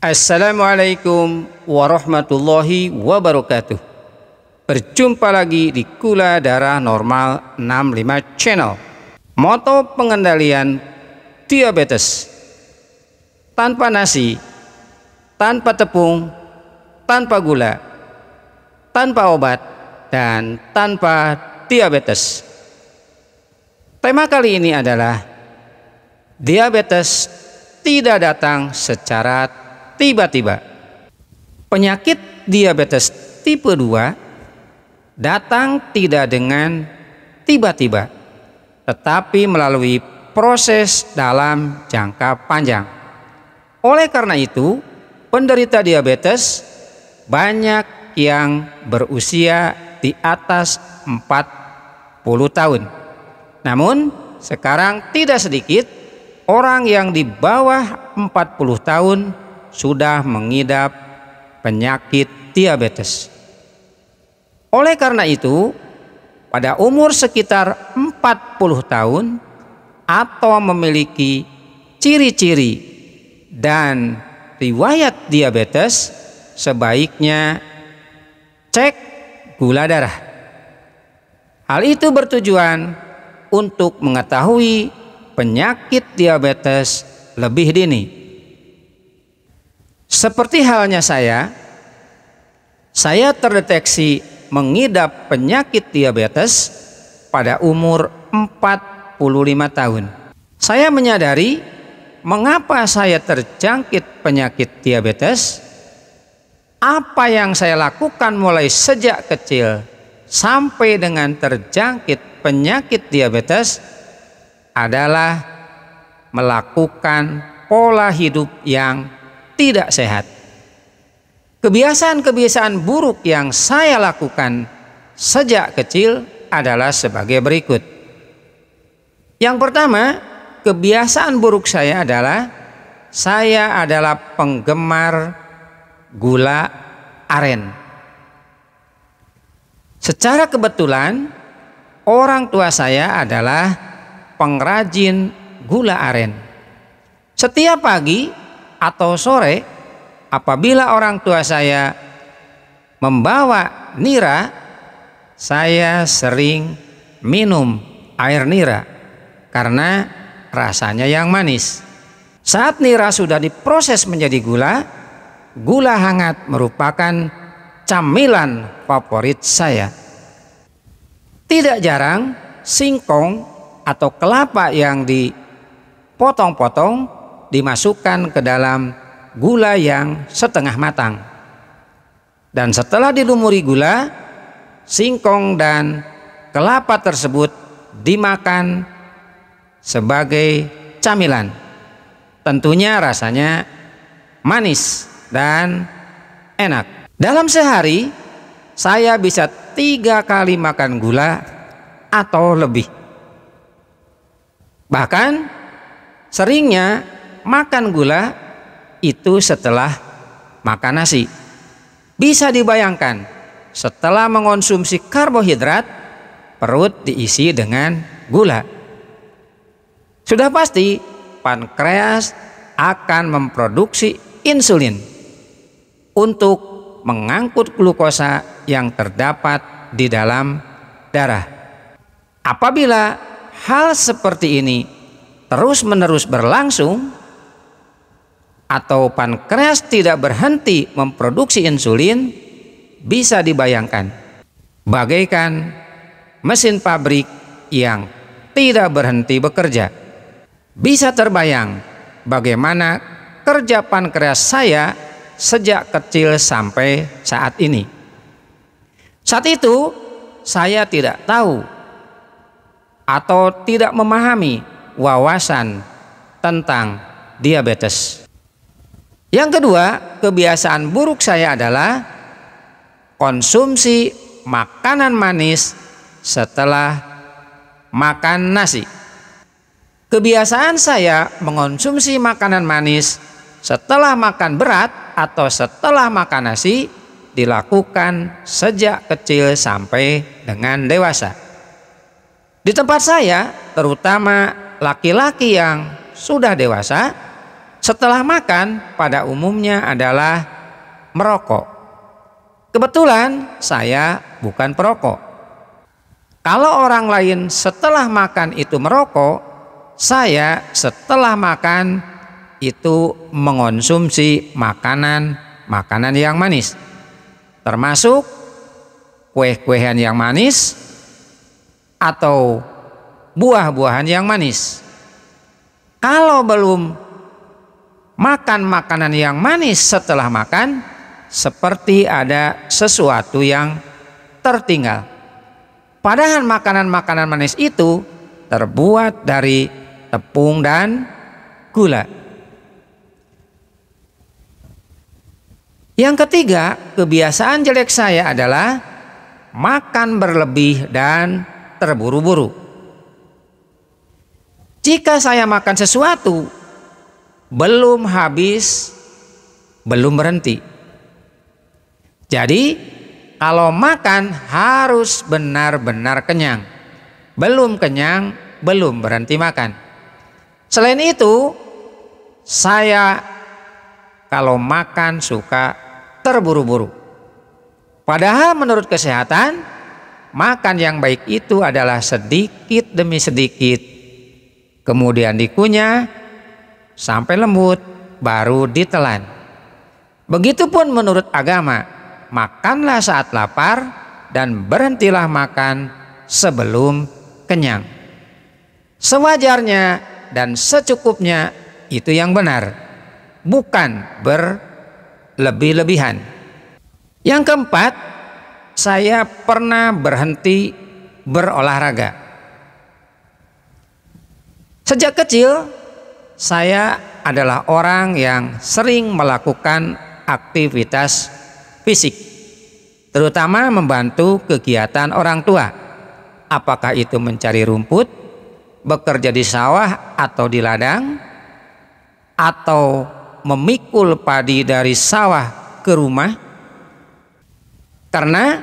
Assalamualaikum warahmatullahi wabarakatuh. Berjumpa lagi di Gula Darah Normal 65 Channel. Moto pengendalian diabetes: tanpa nasi, tanpa tepung, tanpa gula, tanpa obat, dan tanpa diabetes. Tema kali ini adalah diabetes tidak datang secara tiba-tiba. Penyakit diabetes tipe 2 datang tidak dengan tiba-tiba, tetapi melalui proses dalam jangka panjang. Oleh karena itu, penderita diabetes banyak yang berusia di atas 40 tahun. Namun, sekarang tidak sedikit orang yang di bawah 40 tahun sudah mengidap penyakit diabetes. Oleh karena itu, pada umur sekitar 40 tahun atau memiliki ciri-ciri dan riwayat diabetes, sebaiknya cek gula darah. Hal itu bertujuan untuk mengetahui penyakit diabetes lebih dini. Seperti halnya saya terdeteksi mengidap penyakit diabetes pada umur 45 tahun. Saya menyadari mengapa saya terjangkit penyakit diabetes. Apa yang saya lakukan mulai sejak kecil sampai dengan terjangkit penyakit diabetes adalah melakukan pola hidup yang tidak sehat. Kebiasaan-kebiasaan buruk yang saya lakukan sejak kecil adalah sebagai berikut. Yang pertama, kebiasaan buruk saya adalah penggemar gula aren. Secara kebetulan, orang tua saya adalah pengrajin gula aren. Setiap pagi atau sore, apabila orang tua saya membawa nira, saya sering minum air nira karena rasanya yang manis. Saat nira sudah diproses menjadi gula, gula hangat merupakan camilan favorit saya. Tidak jarang singkong atau kelapa yang dipotong-potong dimasukkan ke dalam gula yang setengah matang, dan setelah dilumuri gula, singkong dan kelapa tersebut dimakan sebagai camilan. Tentunya rasanya manis dan enak. Dalam sehari saya bisa 3 kali makan gula atau lebih. Bahkan seringnya makan gula itu setelah makan nasi. Bisa dibayangkan, setelah mengonsumsi karbohidrat, perut diisi dengan gula. Sudah pasti pankreas akan memproduksi insulin untuk mengangkut glukosa yang terdapat di dalam darah. Apabila hal seperti ini terus-menerus berlangsung, atau pankreas tidak berhenti memproduksi insulin, bisa dibayangkan bagaikan mesin pabrik yang tidak berhenti bekerja. Bisa terbayang bagaimana kerja pankreas saya sejak kecil sampai saat ini. Saat itu saya tidak tahu atau tidak memahami wawasan tentang diabetes. Yang kedua, kebiasaan buruk saya adalah konsumsi makanan manis setelah makan nasi. Kebiasaan saya mengonsumsi makanan manis setelah makan berat atau setelah makan nasi dilakukan sejak kecil sampai dengan dewasa. Di tempat saya, terutama laki-laki yang sudah dewasa setelah makan pada umumnya adalah merokok. Kebetulan saya bukan perokok. Kalau orang lain setelah makan itu merokok, saya setelah makan itu mengonsumsi makanan yang manis, termasuk kue-kuean yang manis atau buah-buahan yang manis. Kalau belum makan makanan yang manis setelah makan, seperti ada sesuatu yang tertinggal. Padahal makanan-makanan manis itu terbuat dari tepung dan gula. Yang ketiga, kebiasaan jelek saya adalah makan berlebih dan terburu-buru. Jika saya makan sesuatu belum habis, belum berhenti. Jadi kalau makan harus benar-benar kenyang. Belum kenyang, belum berhenti makan. Selain itu, saya kalau makan suka terburu-buru. Padahal menurut kesehatan, makan yang baik itu adalah sedikit demi sedikit, kemudian dikunyah sampai lembut, baru ditelan. Begitupun menurut agama, makanlah saat lapar dan berhentilah makan sebelum kenyang. Sewajarnya dan secukupnya itu yang benar, bukan berlebih-lebihan. Yang keempat, saya pernah berhenti berolahraga. Sejak kecil, saya adalah orang yang sering melakukan aktivitas fisik, terutama membantu kegiatan orang tua. Apakah itu mencari rumput, bekerja di sawah atau di ladang, atau memikul padi dari sawah ke rumah. Karena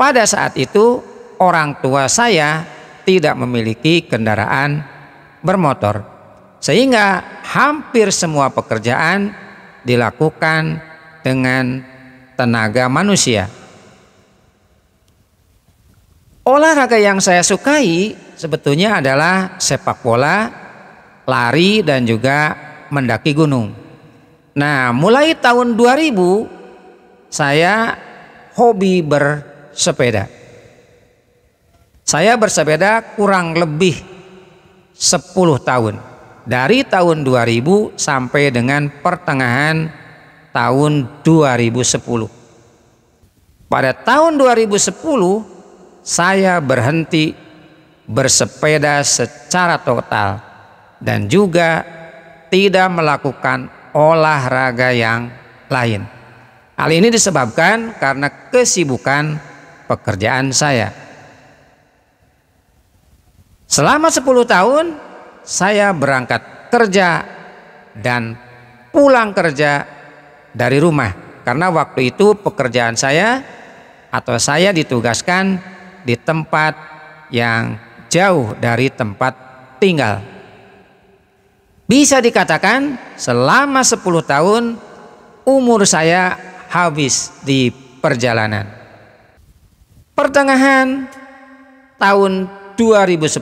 pada saat itu orang tua saya tidak memiliki kendaraan bermotor, sehingga hampir semua pekerjaan dilakukan dengan tenaga manusia. Olahraga yang saya sukai sebetulnya adalah sepak bola, lari, dan juga mendaki gunung. Nah, mulai tahun 2000 saya hobi bersepeda. Saya bersepeda kurang lebih 10 tahun. Dari tahun 2000 sampai dengan pertengahan tahun 2010. Pada tahun 2010 saya berhenti bersepeda secara total dan juga tidak melakukan olahraga yang lain. Hal ini disebabkan karena kesibukan pekerjaan saya. Selama 10 tahun saya berangkat kerja dan pulang kerja dari rumah, karena waktu itu pekerjaan saya atau saya ditugaskan di tempat yang jauh dari tempat tinggal. Bisa dikatakan selama 10 tahun umur saya habis di perjalanan. Pertengahan tahun 2010,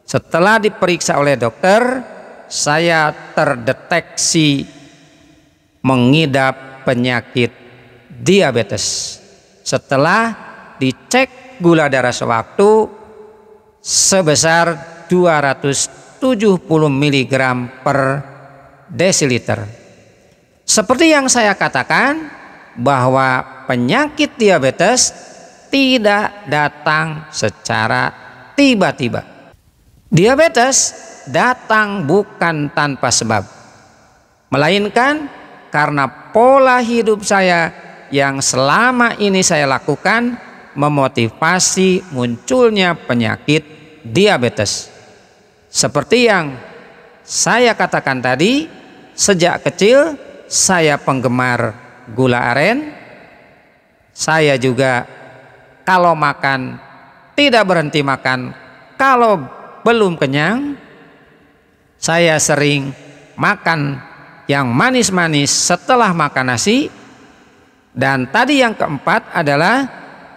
setelah diperiksa oleh dokter, saya terdeteksi mengidap penyakit diabetes. Setelah dicek gula darah sewaktu sebesar 270 mg per desiliter. Seperti yang saya katakan, bahwa penyakit diabetes tidak datang secara tiba-tiba. Diabetes datang bukan tanpa sebab, melainkan karena pola hidup saya yang selama ini saya lakukan memotivasi munculnya penyakit diabetes. Seperti yang saya katakan tadi, sejak kecil saya penggemar gula aren. Saya juga kalau makan tidak berhenti makan. Kalau belum kenyang, saya sering makan yang manis-manis setelah makan nasi. Dan tadi yang keempat adalah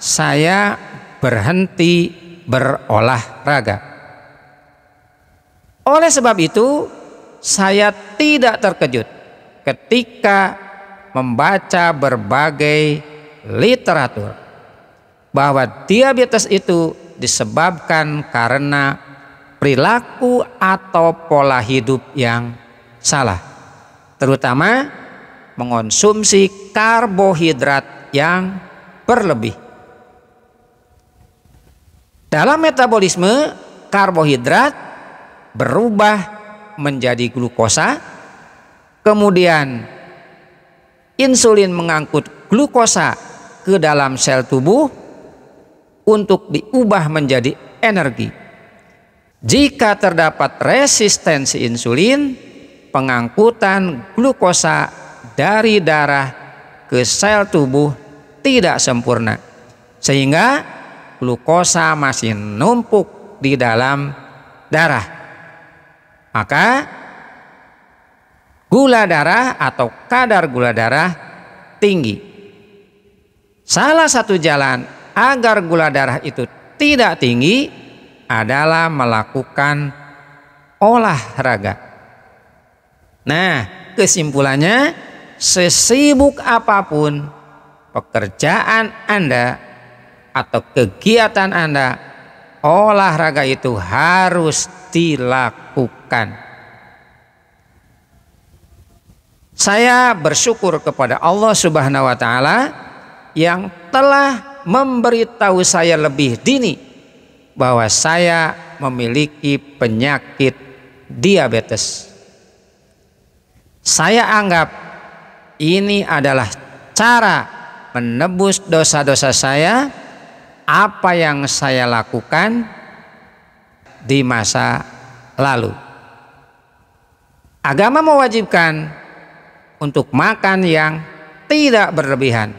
saya berhenti berolahraga. Oleh sebab itu, saya tidak terkejut ketika membaca berbagai literatur bahwa diabetes itu disebabkan karena perilaku atau pola hidup yang salah, terutama mengonsumsi karbohidrat yang berlebih. Dalam metabolisme, karbohidrat berubah menjadi glukosa, kemudian insulin mengangkut glukosa ke dalam sel tubuh untuk diubah menjadi energi. Jika terdapat resistensi insulin, pengangkutan glukosa dari darah ke sel tubuh tidak sempurna, sehingga glukosa masih numpuk di dalam darah. Maka gula darah atau kadar gula darah tinggi. Salah satu jalan agar gula darah itu tidak tinggi adalah melakukan olahraga. Nah, kesimpulannya, sesibuk apapun pekerjaan Anda atau kegiatan Anda, olahraga itu harus dilakukan. Saya bersyukur kepada Allah Subhanahu wa Ta'ala yang telah memberitahu saya lebih dini bahwa saya memiliki penyakit diabetes. Saya anggap ini adalah cara menebus dosa-dosa saya, apa yang saya lakukan di masa lalu. Agama mewajibkan untuk makan yang tidak berlebihan.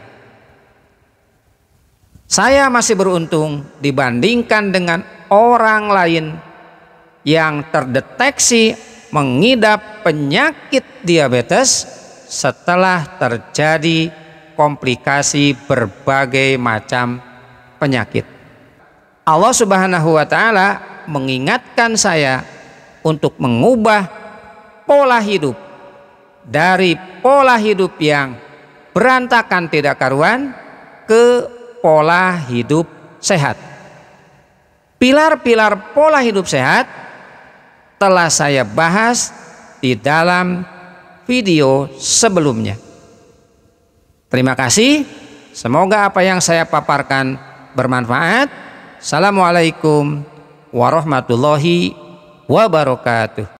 Saya masih beruntung dibandingkan dengan orang lain yang terdeteksi mengidap penyakit diabetes setelah terjadi komplikasi berbagai macam penyakit. Allah Subhanahu wa Ta'ala mengingatkan saya untuk mengubah pola hidup dari pola hidup yang berantakan tidak karuan ke pola hidup sehat. Pilar-pilar pola hidup sehat telah saya bahas di dalam video sebelumnya. Terima kasih. Semoga apa yang saya paparkan bermanfaat. Assalamualaikum warahmatullahi wabarakatuh.